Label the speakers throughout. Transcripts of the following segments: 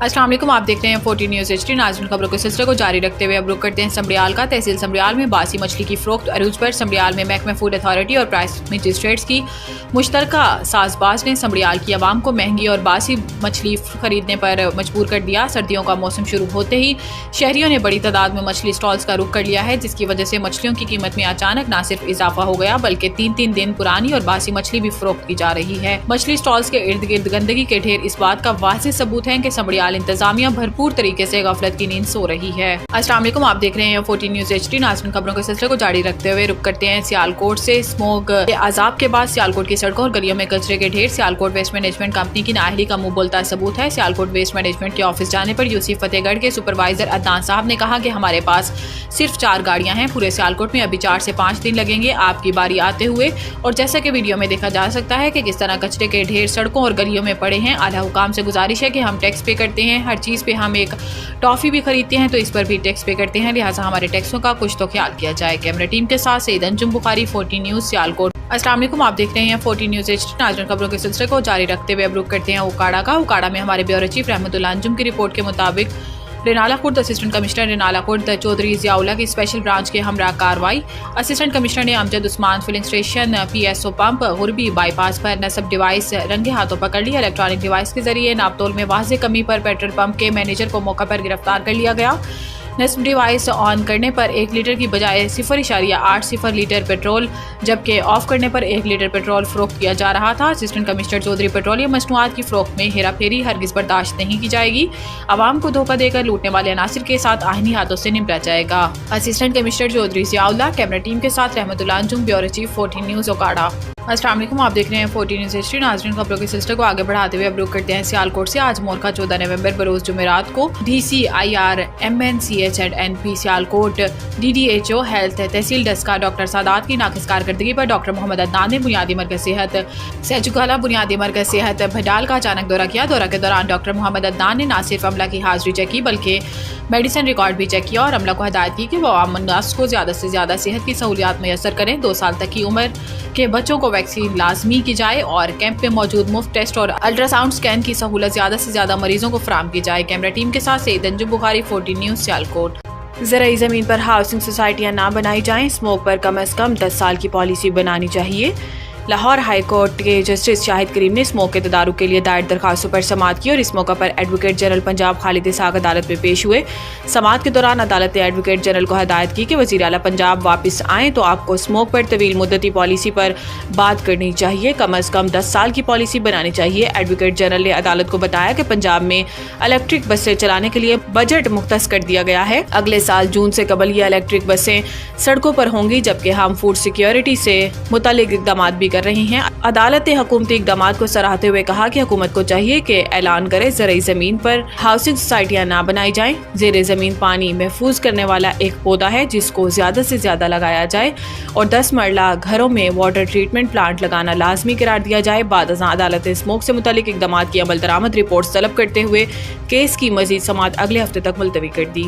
Speaker 1: अस्सलाम वालेकुम, आप देख रहे हैं 14 न्यूज़ HD। नाज़रीन, खबरों के सिलसिले को जारी रखते हुए अब रुख करते हैं समड़ियाल का। तहसील समड़ियाल में बासी मछली की फरोख्त अरूज पर समड़ियाल में महकमा फूड अथॉरिटी और प्राइस मजिस्ट्रेट्स की मुश्तरका साजबाज ने समड़ियाल की आवाम को महंगी और बासी मछली खरीदने पर मजबूर कर दिया। सर्दियों का मौसम शुरू होते ही शहरियों ने बड़ी तादाद में मछली स्टॉल्स का रुख कर लिया है, जिसकी वजह से मछलियों की कीमत में अचानक न सिर्फ इजाफा हो गया बल्कि 3-3 दिन पुरानी और बासी मछली भी फरोख्त की जा रही है। मछली स्टॉल्स के इर्द गिर्द गंदगी के ढेर इस बात का वाज़ेह सबूत है कि समड़ियाल इंतजामिया भरपूर तरीके से गफलत की नींद सो रही है। अस्सलाम वालेकुम, आप देख रहे हैं 14 न्यूज़ HD। नाज़रीन, खबरों के सिलसिले को जारी रखते हुए रुख करते हैं सियालकोट से। स्मोक के अजाब के बाद सियालकोट की सड़कों और गलियों में कचरे के ढेर सियालकोट वेस्ट मैनेजमेंट कंपनी की नाअहली का मुंह बोलता सबूत है। सियालकोट वेस्ट मैनेजमेंट के ऑफिस जाने पर यूसुफ फतेहगढ़ के सुपरवाइजर अदनान साहब ने कहा कि हमारे पास सिर्फ 4 गाड़ियां हैं, पूरे सियालकोट में अभी 4 से 5 दिन लगेंगे आपकी बारी आते हुए। और जैसा कि वीडियो में देखा जा सकता है कि किस तरह कचरे के ढेर सड़कों और गलियों में पड़े हैं। आला हुकाम से गुजारिश है कि हम टैक्स पे करते हैं, हर चीज़ पे हम एक टॉफ़ी भी खरीदते हैं तो इस पर भी टैक्स पे करते हैं, लिहाजा हमारे टैक्सों का कुछ तो ख्याल किया जाए। कैमरा टीम के साथ सईद अंजुम बुखारी, 14 न्यूज़ सियालकोट। अस्सलाम वालेकुम, आप देख रहे हैं 14 न्यूज़ HD। नाज़रीन, खबरों के सिलसिले को जारी रखते हुए अब रुख करते हैं उकाड़ा का। उकाड़ा में हमारे ब्यूरो चीफ रहमतुल्लाह अंजुम की रिपोर्ट के मुताबिक रेनाला खुर्द असिस्टेंट कमिश्नर रेनाला खुर्द चौधरी ज़ियाउल्लाह की स्पेशल ब्रांच के हमरा कार्रवाई। असिस्टेंट कमिश्नर ने Amjad Usman filling station PSO pump गुरबी बाईपास पर नस्ब डिवाइस रंगे हाथों पकड़ लिया। इलेक्ट्रॉनिक डिवाइस के जरिए नापतोल में वाज़ेह कमी पर पेट्रोल पंप के मैनेजर को मौका पर गिरफ्तार कर लिया गया। नस्ब डिवाइस ऑन करने पर 1 लीटर की बजाय 0.80 लीटर पेट्रोल जबकि ऑफ करने पर 1 लीटर पेट्रोल फरोख्त किया जा रहा था। असिस्टेंट कमिश्नर चौधरी पेट्रोलियम मसनूआत की फरोख्त में हेरा फेरी हरगिज़ बर्दाश्त नहीं की जाएगी। आवाम को धोखा देकर लूटने वाले अनासिर के साथ आईनी हाथों से निपटा जाएगा। Assistant commissioner Chaudhry Ziaullah, camera team के साथ Rehmatullah Anjum, bureau chief, 14 news Okara. अस्सलाम वालेकुम, आप देख रहे हैं 14 न्यूज़ HD। नाज़रीन, खबरों के सिलसिले को आगे बढ़ाते हुए अब रुख करते हैं सियालकोट से। आज मोरखा 14 नवंबर बरोज़ जुमेरात को DCIR MNCH and NP Sialkot DDHO health tehsil Daska doctor Sadat की नाक़िस कारकर्दगी पर डॉक्टर मोहम्मद अदनान ने बुनियादी मरकज़ सेहत सैजुगाला बुनियादी मरकज़ सेहत भडाल का अचानक दौरा किया। दौरा के दौरान डॉक्टर मोहम्मद अदनान ने न सिर्फ अमला की हाज़िरी चेक की बल्कि मेडिसिन रिकॉर्ड भी चेक किया और अमला को हिदायत की कि वो आम अन्नास को ज़्यादा से ज़्यादा सेहत की सहूलियात मैसर करें। 2 साल तक की उम्र के बच्चों को वैक्सीन लाजमी की जाए और कैंप में मौजूद मुफ्त टेस्ट और अल्ट्रासाउंड स्कैन की सहूलत ज़्यादा से ज़्यादा मरीजों को फराहम की जाए। कैमरा टीम के साथ सईद अंजुम बुखारी, 14 न्यूज़ सियालकोट।
Speaker 2: ज़राई ज़मीन पर हाउसिंग सोसाइटियाँ ना बनाई जाएं, स्मोक पर कम अज़ कम 10 साल की पॉलिसी बनानी चाहिए। लाहौर हाई कोर्ट के जस्टिस शाहिद करीम ने स्मोक के तदारुक के लिए दायर दरखास्तों पर समाअत की और इस मौका पर एडवोकेट जनरल पंजाब खालिद इसाक अदालत में पेश हुए। समाअत के दौरान अदालत ने एडवोकेट जनरल को हिदायत की कि वज़ीर आला पंजाब वापस आएँ तो आपको स्मोक पर तवील मुद्दती पॉलिसी पर बात करनी चाहिए, कम अज़ कम 10 साल की पॉलिसी बनानी चाहिए। एडवोकेट जनरल ने अदालत को बताया कि पंजाब में इलेक्ट्रिक बसें चलाने के लिए बजट मुख्तस कर दिया गया है। अगले साल जून से कबल ये इलेक्ट्रिक बसें सड़कों पर होंगी, जबकि हम फूड सिक्योरिटी से मुतालिक इक़दाम भी कर रही हैं। अदालत ने हुकूमती इक़दामात को सराहते हुए कहा कि हुकूमत को चाहिए कि ऐलान करे ज़राई ज़मीन पर हाउसिंग सोसाइटियाँ ना बनाई जाएं। ज़ेरे ज़मीन पानी महफूज करने वाला एक पौधा है जिसको ज़्यादा से ज़्यादा लगाया जाए और 10 मरला घरों में वाटर ट्रीटमेंट प्लांट लगाना लाजमी करार दिया जाए। बाद अज़ां अदालत ने स्मोक से मुतालिक इक़दामात की अमल दरामद रिपोर्ट तलब करते हुए केस की मज़ीद समाअत अगले हफ्ते तक मुलतवी कर दी।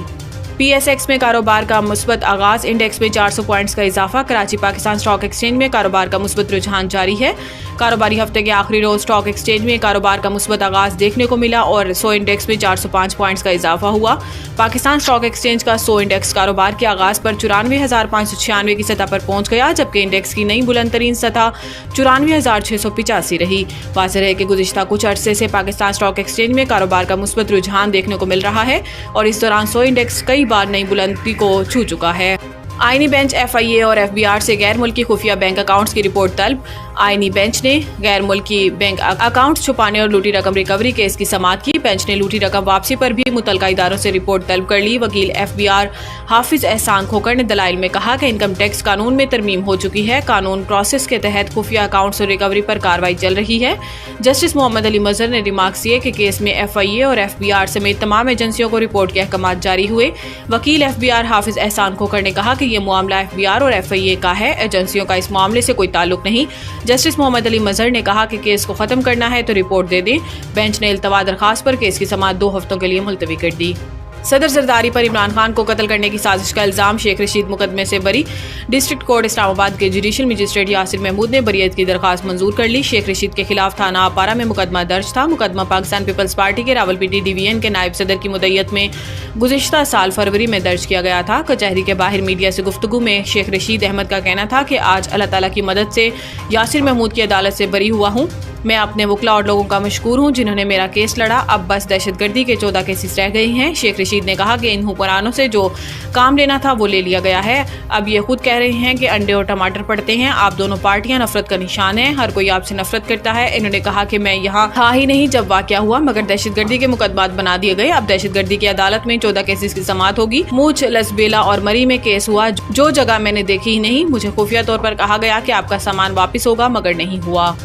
Speaker 2: PSX में कारोबार का मुस्बत आगाज, इंडेक्स में 400 पॉइंट्स का इजाफा। कराची पाकिस्तान स्टॉक एक्सचेंज में कारोबार का मुस्बत रुझान जारी है। कारोबारी हफ्ते के आखिरी रोज स्टॉक एक्सचेंज में कारोबार का मुस्बत आगाज देखने को मिला और 100 इंडेक्स में 405 पॉइंट्स का इजाफा हुआ। पाकिस्तान स्टॉक एक्सचेंज का 100 इंडेक्स कारोबार के आगाज पर 94,596 की सतह पर पहुंच गया, जबकि इंडेक्स की नई बुलंद तरीन सतह 94,685 रही। वाज़ेह है कि गुज़िश्ता कुछ अरसे से पाकिस्तान स्टॉक एक्सचेंज में कारोबार का मुस्बत रुझान देखने को मिल रहा है और इस दौरान 100 इंडेक्स कई बार नई बुलंदी को छू चुका है। आईनी बेंच FIA और FBR से गैर मुल्की खुफिया बैंक अकाउंट्स की रिपोर्ट तलब। आईनी बेंच ने गैर मुल्की बैंक अकाउंट्स छुपाने और लूटी रकम रिकवरी केस की समाअत की। बेंच ने लूटी रकम वापसी पर भी मुतलका इदारों से रिपोर्ट तलब कर ली। वकील FBR हाफिज एहसान खोकर ने दलाइल में कहा कि इनकम टैक्स कानून में तरमीम हो चुकी है, कानून प्रोसेस के तहत खुफिया अकाउंट्स और रिकवरी पर कार्रवाई चल रही है। जस्टिस मोहम्मद अली मजहर ने रिमार्क्स दिए कि केस में FIA और FBR समेत तमाम एजेंसियों को रिपोर्ट के अहकामात जारी हुए। वकील FBR हाफिज एहसान खोकर ने कहा कि ये मामला FBR और FIA का है, एजेंसियों का इस मामले से कोई ताल्लुक नहीं। जस्टिस मोहम्मद अली मजहर ने कहा कि केस को खत्म करना है तो रिपोर्ट दे दें। बेंच ने इल्तवा दरखास्त पर केस की समाअत 2 हफ्तों के लिए मुलतवी कर दी। सदर जरदारी पर इमरान खान को कत्ल करने की साजिश का इल्जाम, शेख रशीद मुकदमे से बरी। डिस्ट्रिक्ट कोर्ट इस्लामाबाद के जुडिशल मजिस्ट्रेट यासिर महमूद ने बरीयत की दरखास्त मंजूर कर ली। शेख रशीद के खिलाफ थाना अपारा में मुकदमा दर्ज था। मुकदमा पाकिस्तान पीपल्स पार्टी के रावलपिंडी डिवीजन के नायब सदर की मुद्दत में गुज़िश्ता साल फरवरी में दर्ज किया गया था। कचहरी के बाहर मीडिया से गुफ्तगू में शेख रशीद अहमद का कहना था कि आज अल्लाह ताला की मदद से यासिर महमूद की अदालत से बरी हुआ हूँ। मैं अपने वकला और लोगों का मशकूर हूँ जिन्होंने मेरा केस लड़ा। अब बस दहशतगर्दी के 14 केसेस रह गए हैं। शेख रशीद ने कहा कि इन हुक्मरानों से जो काम लेना था वो ले लिया गया है। अब ये खुद कह रहे हैं कि अंडे और टमाटर पड़ते हैं। आप दोनों पार्टियां नफरत का निशान हैं। हर कोई आपसे नफरत करता है। इन्होंने कहा कि मैं यहाँ था ही नहीं जब वाक़या हुआ, मगर दहशतगर्दी के मुकदमात बना दिए गए। अब दहशतगर्दी की अदालत में 14 केसेस की समाअत होगी। मूछ, लसबेला और मरी में केस हुआ, जो जगह मैंने देखी ही नहीं। मुझे खुफिया तौर पर कहा गया कि आपका सामान वापिस होगा, मगर नहीं हुआ।